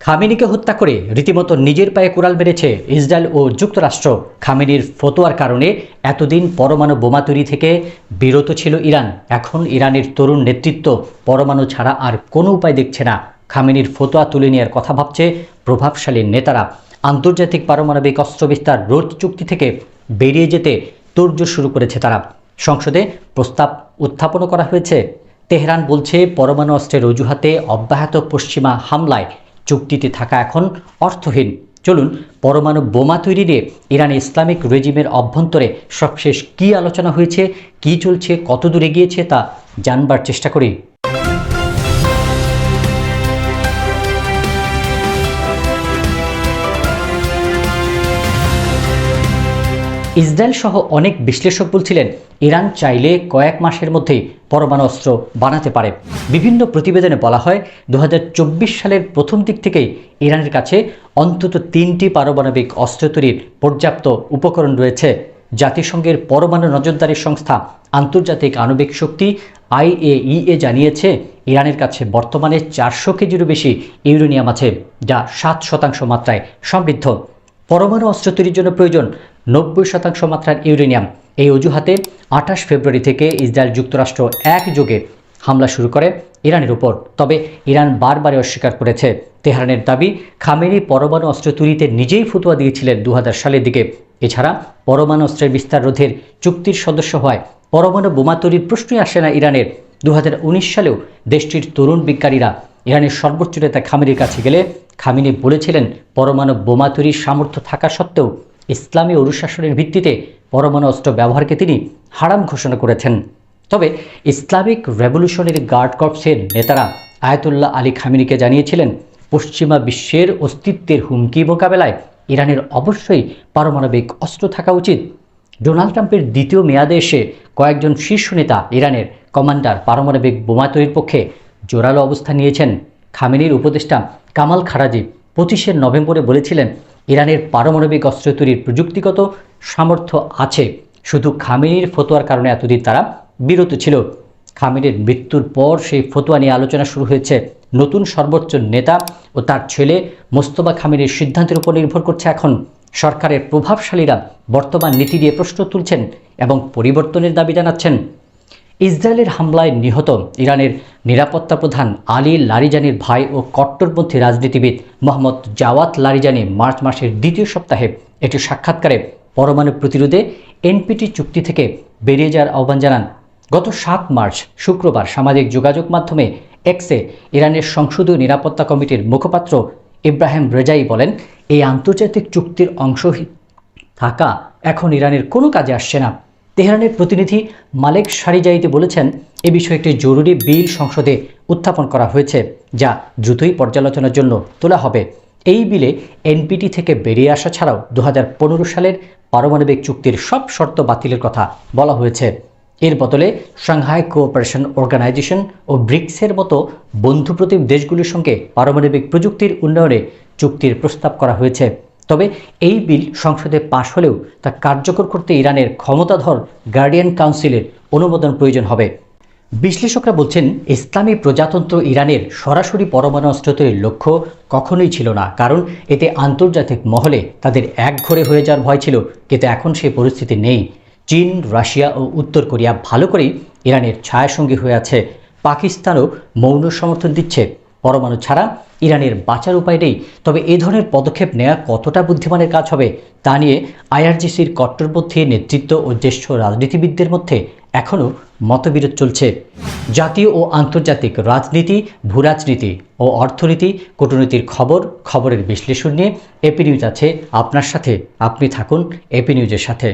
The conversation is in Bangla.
খামেনিকে হত্যা করে রীতিমতো নিজের পায়ে কুড়াল মেরেছে ইসরায়েল ও যুক্তরাষ্ট্র। খামেনির ফতোয়ার কারণে এতদিন পরমাণু বোমা তৈরি থেকে বিরত ছিল ইরান। এখন ইরানের তরুণ নেতৃত্ব পরমাণু ছাড়া আর কোনো উপায় দেখছে না। খামেনির ফতোয়া তুলে নেওয়ার কথা ভাবছে প্রভাবশালী নেতারা। আন্তর্জাতিক পারমাণবিক অস্ত্র বিস্তার রোধ চুক্তি থেকে বেরিয়ে যেতে তোড়জোড় শুরু করেছে তারা। সংসদে প্রস্তাব উত্থাপনও করা হয়েছে। তেহরান বলছে পরমাণু অস্ত্রের অজুহাতে অব্যাহত পশ্চিমা হামলায় চুক্তিতে থাকা এখন অর্থহীন। চলুন পরমাণু বোমা তৈরি নিয়ে ইরান ইসলামিক রেজিমের অভ্যন্তরে সবশেষ কী আলোচনা হয়েছে, কী চলছে, কত দূর এগিয়েছে তা জানবার চেষ্টা করি। ইসরায়েল সহ অনেক বিশ্লেষক বলছিলেন ইরান চাইলে কয়েক মাসের মধ্যেই পরমাণু অস্ত্র বানাতে পারে। বিভিন্ন প্রতিবেদনে বলা হয় 2024 সালের প্রথম দিক থেকেই ইরানের কাছে অন্তত 3টি পারমাণবিক অস্ত্র তৈরির পর্যাপ্ত উপকরণ রয়েছে। জাতিসংঘের পরমাণু নজরদারি সংস্থা আন্তর্জাতিক আণবিক শক্তি IAEA জানিয়েছে ইরানের কাছে বর্তমানে 400 কেজিরও বেশি ইউরেনিয়াম আছে, যা 7% মাত্রায় সমৃদ্ধ। পরমাণু অস্ত্র তৈরির জন্য প্রয়োজন 90% মাত্রার ইউরেনিয়াম। এই অজুহাতে 28 ফেব্রুয়ারি থেকে ইসরায়েল যুক্তরাষ্ট্র একযোগে হামলা শুরু করে ইরানের উপর। তবে ইরান বারবার অস্বীকার করেছে। তেহরানের দাবি, খামেনি পরমাণু অস্ত্র তৈরিতে নিজেই ফতোয়া দিয়েছিলেন 2000 সালের দিকে। এছাড়া পরমাণু অস্ত্রের বিস্তার রোধের চুক্তির সদস্য হয় পরমাণু বোমা তৈরির প্রশ্নই আসে না ইরানের। 2019 সালেও দেশটির তরুণ বিজ্ঞানীরা ইরানের সর্বোচ্চ নেতা খামেনির কাছে গেলে খামেনি বলেছিলেন পরমাণু বোমা তৈরির সামর্থ্য থাকা সত্ত্বেও ইসলামী অনুশাসনের ভিত্তিতে পরমাণু অস্ত্র ব্যবহারকে তিনি হারাম ঘোষণা করেছেন। তবে ইসলামিক রেভলিউশনারি গার্ড কর্পসের নেতারা আয়াতুল্লাহ আলী খামেনিকে জানিয়েছিলেন পশ্চিমা বিশ্বের অস্তিত্বের হুমকি মোকাবেলায় ইরানের অবশ্যই পারমাণবিক অস্ত্র থাকা উচিত। ডোনাল্ড ট্রাম্পের দ্বিতীয় মেয়াদে এসে কয়েকজন শীর্ষ নেতা ইরানের কমান্ডার পারমাণবিক বোমা তৈরির পক্ষে জোরালো অবস্থান নিয়েছেন। খামেনির উপদেষ্টা কামাল খারাজি 25 নভেম্বরে বলেছিলেন ইরানের পারমাণবিক অস্ত্র তৈরির প্রযুক্তিগত সামর্থ্য আছে, শুধু খামেনির ফতোয়ার কারণে এতদিন তারা বিরত ছিল। খামেনির মৃত্যুর পর সেই ফতোয়া নিয়ে আলোচনা শুরু হয়েছে। নতুন সর্বোচ্চ নেতা ও তার ছেলে মোস্তফা খামেনির সিদ্ধান্তের উপর নির্ভর করছে এখন। সরকারের প্রভাবশালীরা বর্তমান নীতি দিয়ে প্রশ্ন তুলছেন এবং পরিবর্তনের দাবি জানাচ্ছেন। ইসরায়েলের হামলায় নিহত ইরানের নিরাপত্তা প্রধান আলী লারিজানির ভাই ও কট্টরপন্থী রাজনীতিবিদ মোহাম্মদ জাওয়াত লারিজানি মার্চ মাসের দ্বিতীয় সপ্তাহে একটি সাক্ষাৎকারে পরমাণু প্রতিরোধে NPT চুক্তি থেকে বেরিয়ে যাওয়ার আহ্বান জানান। গত 7 মার্চ শুক্রবার সামাজিক যোগাযোগ মাধ্যমে এক্সে ইরানের সংসদীয় নিরাপত্তা কমিটির মুখপাত্র ইব্রাহিম রেজাই বলেন, এই আন্তর্জাতিক চুক্তির অংশ থাকা এখন ইরানের কোনো কাজে আসছে না। তেহরানের প্রতিনিধি মালেক শারিজাইতে বলেছেন এ বিষয়ে একটি জরুরি বিল সংসদে উত্থাপন করা হয়েছে, যা দ্রুতই পর্যালোচনার জন্য তোলা হবে। এই বিলে NPT থেকে বেরিয়ে আসা ছাড়াও 2015 সালের পারমাণবিক চুক্তির সব শর্ত বাতিলের কথা বলা হয়েছে। এর বদলে সাংহাই কোঅপারেশন অর্গানাইজেশন ও ব্রিক্সের মতো বন্ধুপ্রতিম দেশগুলির সঙ্গে পারমাণবিক প্রযুক্তির উন্নয়নে চুক্তির প্রস্তাব করা হয়েছে। তবে এই বিল সংসদে পাশ হলেও তা কার্যকর করতে ইরানের ক্ষমতাধর গার্ডিয়ান কাউন্সিলের অনুমোদন প্রয়োজন হবে। বিশ্লেষকরা বলছেন ইসলামী প্রজাতন্ত্র ইরানের সরাসরি পরমাণু অস্ত্র তৈরির লক্ষ্য কখনোই ছিল না, কারণ এতে আন্তর্জাতিক মহলে তাদের একঘরে হয়ে যাওয়ার ভয় ছিল। কিন্তু এখন সেই পরিস্থিতি নেই। চীন, রাশিয়া ও উত্তর কোরিয়া ভালো করেই ইরানের ছায়াসঙ্গী হয়ে আছে। পাকিস্তানও মৌন সমর্থন দিচ্ছে। পরমাণু ছাড়া ইরানের বাঁচার উপায় নেই। তবে এ ধরনের পদক্ষেপ নেওয়া কতটা বুদ্ধিমানের কাজ হবে তা নিয়ে IRGCর কট্টরপন্থী নেতৃত্ব ও জ্যেষ্ঠ রাজনীতিবিদদের মধ্যে এখনও মতবিরোধ চলছে। জাতীয় ও আন্তর্জাতিক রাজনীতি, ভূরাজনীতি ও অর্থনীতি, কূটনীতির খবরের বিশ্লেষণ নিয়ে এপি নিউজ আছে আপনার সাথে। আপনি থাকুন এপি নিউজের সাথে।